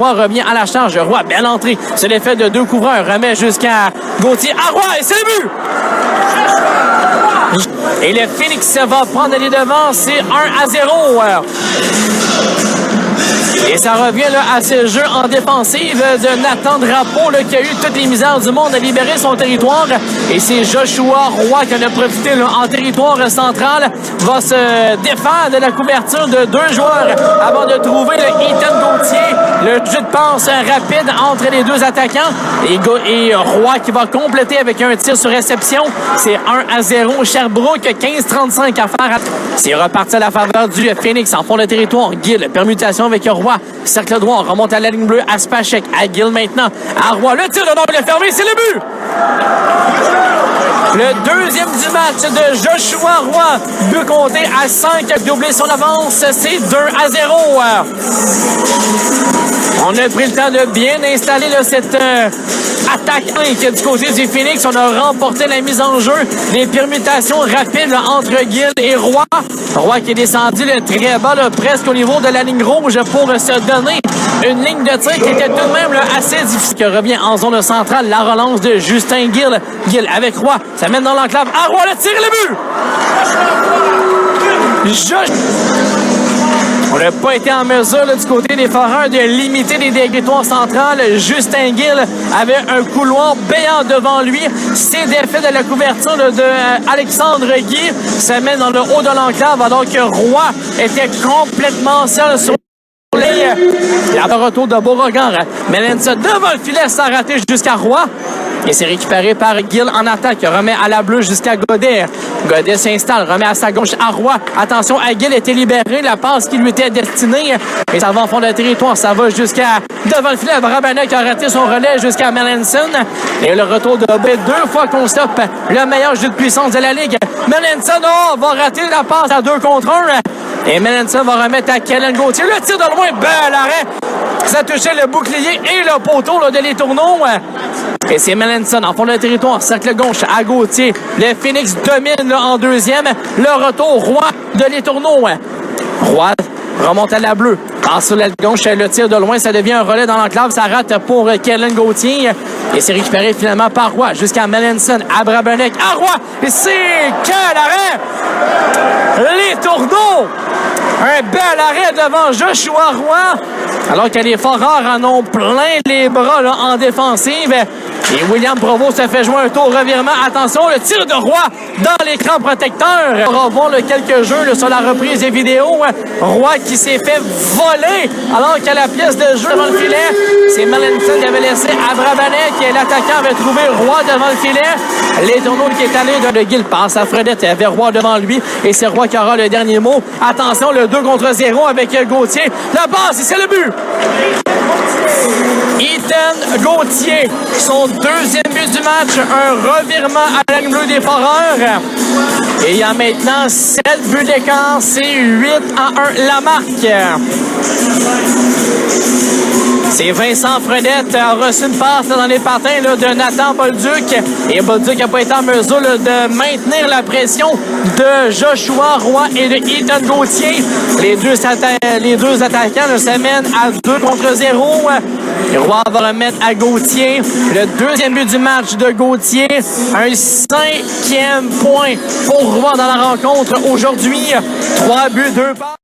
Roy revient à la charge. Roy, belle entrée. C'est l'effet de 2 couvreurs. Remet jusqu'à Gauthier. À Roy, et c'est le but! Et le Phoenix va prendre les devants. C'est 1-0. Et ça revient là, à ce jeu en défensive de Nathan Drapeau là, qui a eu toutes les misères du monde à libérer son territoire. Et c'est Joshua Roy qui en a profité là, en territoire central. Va se défaire de la couverture de 2 joueurs avant de trouver le Ethan Gauthier. Le jeu de passe rapide entre les 2 attaquants. Et Roy qui va compléter avec un tir sur réception. C'est 1-0. Sherbrooke, 15-35 à faire. C'est reparti à la faveur du Phoenix en fond de territoire. Gill, permutation avec Roy. Cercle droit, remonte à la ligne bleue. Aspachek à Gill maintenant. À Roy, le tir de nombre est fermé, c'est le but! Le deuxième du match de Joshua Roy. But compté à 5, doublé son avance. C'est 2-0. On a pris le temps de bien installer là, cette attaque du côté du Phoenix. On a remporté la mise en jeu. Les permutations rapides là, entre Gill et Roy. Roy qui est descendu là, très bas, là, presque au niveau de la ligne rouge pour se donner une ligne de tir qui était tout de même là, assez difficile. Qui revient en zone centrale. La relance de Justin Gill. Gill avec Roy. Ça mène dans l'enclave. À Roy, le tir et le but! On n'a pas été en mesure là, du côté des Foreurs de limiter les territoires centrales. Justin Gill avait un couloir béant devant lui. C'est défait de la couverture de Alexandre Guy. Ça mène dans le haut de l'enclave alors que Roy était complètement seul sur le retour de Beauregard. Melensa devant le filet sans rater jusqu'à Roy. Et c'est récupéré par Gill en attaque. Remet à la bleue jusqu'à Godet. Godet s'installe, remet à sa gauche à Roy. Attention, à Gill était libéré. La passe qui lui était destinée. Et ça va en fond de territoire. Ça va jusqu'à devant le filet. Brabanek a raté son relais jusqu'à Melanson. Et le retour de Godet, 2 fois qu'on stoppe le meilleur jeu de puissance de la Ligue. Melanson va rater la passe à 2 contre 1. Et Melanson va remettre à Kellen Gauthier. Le tir de loin, bel arrêt. Ça touchait le bouclier et le poteau là, de Les Tourneaux. Et c'est Melanson en fond de territoire, cercle gauche à Gauthier. Le Phoenix domine là, en deuxième. Le retour, Roy de Les Tourneaux. Roy remonte à la bleue. Passe sur la gauche, le tir de loin, ça devient un relais dans l'enclave. Ça rate pour Kellen Gauthier. Et c'est récupéré finalement par Roy jusqu'à Melanson, à Brabanek, à Roy. Et c'est quel arrêt! Les Tourneaux! Un bel arrêt devant Joshua Roy. Alors que les Foreurs en ont plein les bras là, en défensive. Et William Provost se fait jouer un tour revirement. Attention, le tir de Roy dans l'écran protecteur. On va voir quelques jeux là, sur la reprise des vidéos. Roy qui s'est fait voler alors que la pièce de jeu devant le filet, c'est Melanson qui avait laissé à Brabanek et l'attaquant avait trouvé Roy devant le filet. Les Tourneaux qui est allé de Gill passe à Fredette avec Roy devant lui et c'est Roy qui aura le dernier mot. Attention, le 2 contre 0 avec Gauthier. La passe, c'est le but! Ethan Gauthier, son deuxième but du match, un revirement à la ligne bleue des Foreurs. Et il y a maintenant 7 buts d'écart, c'est 8-1 la marque. C'est Vincent Fredette a reçu une passe là, dans les patins là, de Nathan Bolduc. Et Bolduc n'a pas été en mesure là, de maintenir la pression de Joshua Roy et de Ethan Gauthier. Les deux attaquants là, s'amènent à 2 contre 0. Et Roy va remettre à Gauthier. Le deuxième but du match de Gauthier. Un 5e point pour Roy dans la rencontre aujourd'hui. 3 buts, 2 passes.